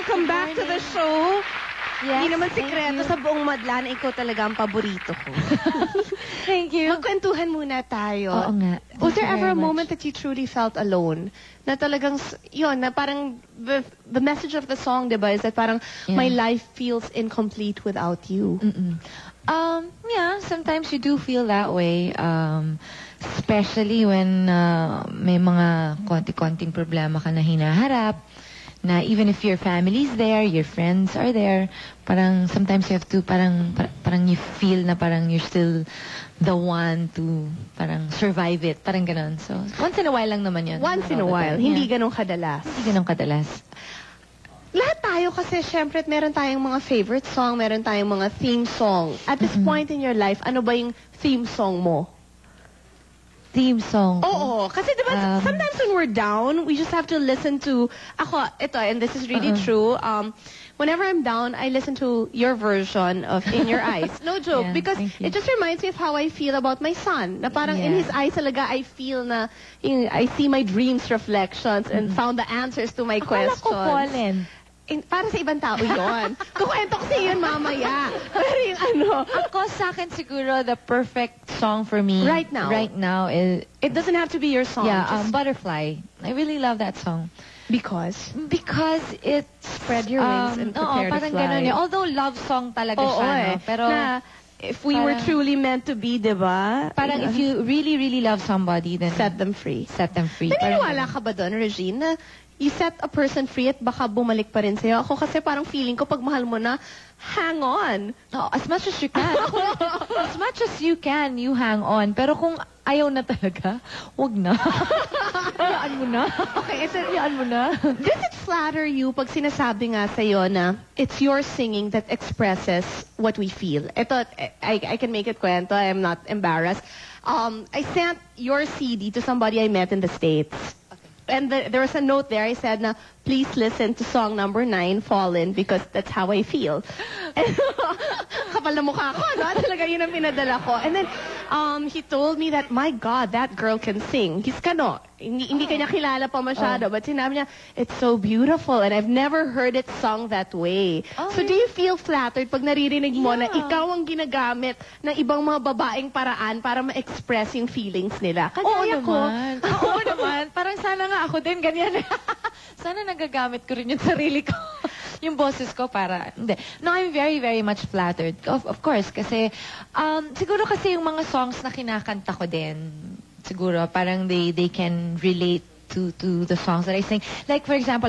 welcome back to the show. Yes, Hindi naman sikreto sa buong madla na ikaw talaga ang paborito ko. Thank you. Magkwentuhan muna tayo. Oo nga. Was there Thank you ever a very moment much. that you truly felt alone? Na talagang, yun, na parang the message of the song, diba, is that parang my life feels incomplete without you. Yeah, sometimes you do feel that way. Especially when may mga konti-konting problema ka na hinaharap. Na even if your family's there, your friends are there, parang sometimes you have to, parang you feel na parang you're still the one to parang survive it. Parang ganon. So, once in a while lang naman yun. Once in a while. Hindi ganun kadalas. Hindi ganun kadalas. Lahat tayo kasi syempre meron tayong mga favorite song, meron tayong mga theme song. At this point in your life, ano ba yung theme song mo? Theme song. Oo. Kasi diba, sometimes when we're down, we just have to listen to, ako, ito, and this is really true, whenever I'm down, I listen to your version of In Your Eyes. No joke. Yeah, because it just reminds me of how I feel about my son. Na parang in his eyes talaga, I feel na, I see my dreams reflections and found the answers to my questions. Akala ko Colin. Para sa ibang tao yun. Kukwento ko sa yun mamaya. Pero yung ano. Ako sa akin siguro the perfect song for me Right now is it doesn't have to be your song. just Butterfly. I really love that song. Because it spread your wings and prepare to parang fly. ganun eh. Although love song talaga siya, no? Pero na, if we were truly meant to be, diba? Parang if you really, really love somebody, then set them free. Set them free. Naniniwala ka ba doon, Regine, na you set a person free at baka bumalik pa rin sa'yo? Ako kasi parang feeling ko pag mahal mo na, hang on. Oh, as much as you can. As much as you can, you hang on. Pero kung ayaw na talaga, wag na. Hayaan mo na. Okay, hayaan mo na. Does it flatter you pag sinasabi nga sa'yo na it's your singing that expresses what we feel? Ito, I can make it kwento. I'm not embarrassed. I sent your CD to somebody I met in the States. And there was a note there. I said, na, please listen to song number 9, Fallen, because that's how I feel. And kapal na mukha ko, no? Talaga yun ang pinadala ko. And then, he told me that, my God, that girl can sing. He's kano. Hindi kanya kilala pa masyado. But sinabi niya, it's so beautiful. And I've never heard it sung that way. So do you feel flattered pag naririnig mo na ikaw ang ginagamit ng ibang mga babaeng paraan para ma-express yung feelings nila? Kagaya ko. Oo naman. Parang sana nga ako din ganyan. Sana nagagamit ko rin yung sarili ko. Yung boses ko para... Hindi. No, I'm very, very much flattered. Of course, kasi... siguro kasi yung mga songs na kinakanta ko din, siguro parang they can relate to the songs that I sing. Like, for example,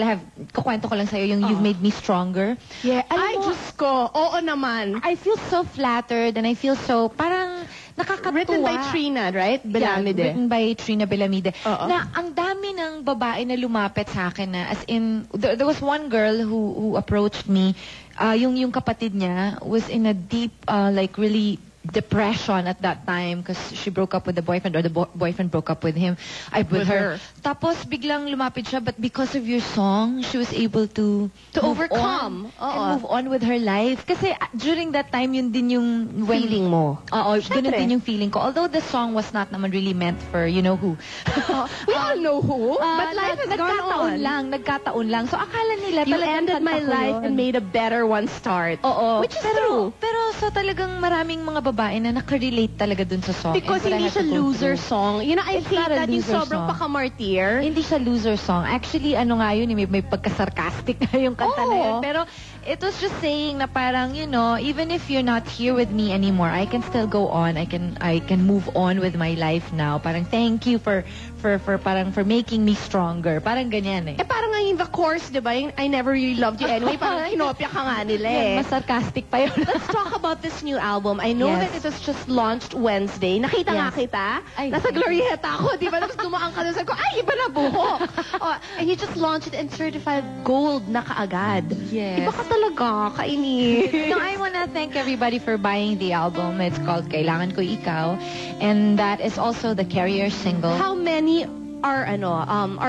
kukwento ko lang sa'yo yung You've Made Me Stronger. Yeah. Ay, Diyos ko. Oo naman. I feel so flattered and I feel so... Parang nakakatuwa. Written by Trina, right? Belamide. Yeah, written by Trina Belamide. Na ang dami ng babae na lumapit sa akin na, as in, there was one girl who approached me. Yung kapatid niya was in a deep, like really depression at that time because she broke up with the boyfriend or the boyfriend broke up with him. With her. Tapos biglang lumapit siya, but because of your song, she was able to overcome and move on with her life. Kasi during that time, yun din yung feeling mo. Oo, ganun din yung feeling ko. Although the song was not naman really meant for you know who. We all know who. But life has gone on. Nagkataon lang. So akala nila you talagang ended my life and made a better one start. Oo. Which is true. Pero so talagang maraming mga babae na nakarelate talaga dun sa song. Because hindi siya loser song. You know, I think that yung sobrang pakamartir. Hindi siya loser song. Actually, ano nga yun, may pagka-sarcastic na yung kanta na yun. Pero it was just saying na parang, you know, even if you're not here with me anymore, I can still go on. I can move on with my life now. Parang thank you for making me stronger. Parang ganyan eh. Parang ngayon the chorus, di ba? Yung I never really loved you anyway. Parang kinopya ka nga nila eh. Mas sarcastic pa yun. Let's talk about this new album. I know that it was just launched Wednesday. Nakita nga kita. Nasa Glorieta ako, di ba? Tapos dumaan ka doon. Sabi ko, ay, iba na buhok. And you just launched it in certified gold na kaagad. Yes. Iba ka talaga, kainit. So I wanna thank everybody for buying the album. It's called Kailangan Ko Ikaw. And that is also the carrier single. How many are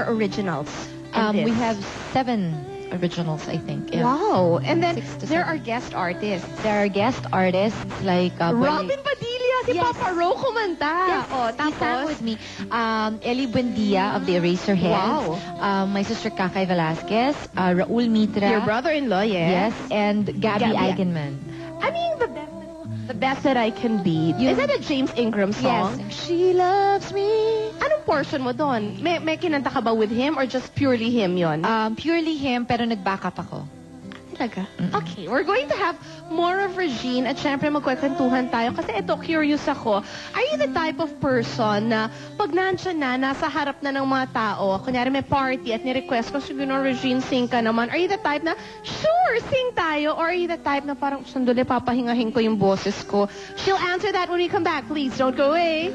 originals? We have 7 originals, I think. Yeah. Wow. And then, 6 to there 7. are guest artists. There are guest artists like... Robin Padilla Buendia, si Yes. Papa Ro kumanta. Yes, Oh, he sang tapos, with me. Ellie Buendia of the Eraserheads. Wow. My sister Kakay Velasquez. Raul Mitra. your brother-in-law, Yes, and Gabby Gabby. Eigenman. I mean, the best that I can be. Is that a James Ingram song? Yes. She loves me. Anong portion mo doon? May kinanta ka ba with him or just purely him yon? Purely him, pero nag-backup ako. Talaga? Okay, we're going to have more of Regine at syempre magkwekwentuhan tayo kasi ito, curious ako. Are you the type of person na pag nandyan na, nasa harap na ng mga tao, kunyari may party at ni-request ko, sige no, Regine, sing ka naman. Are you the type na, sure, sing tayo? Or are you the type na parang, sandali, papahingahin ko yung boses ko? She'll answer that when we come back. Please don't go away.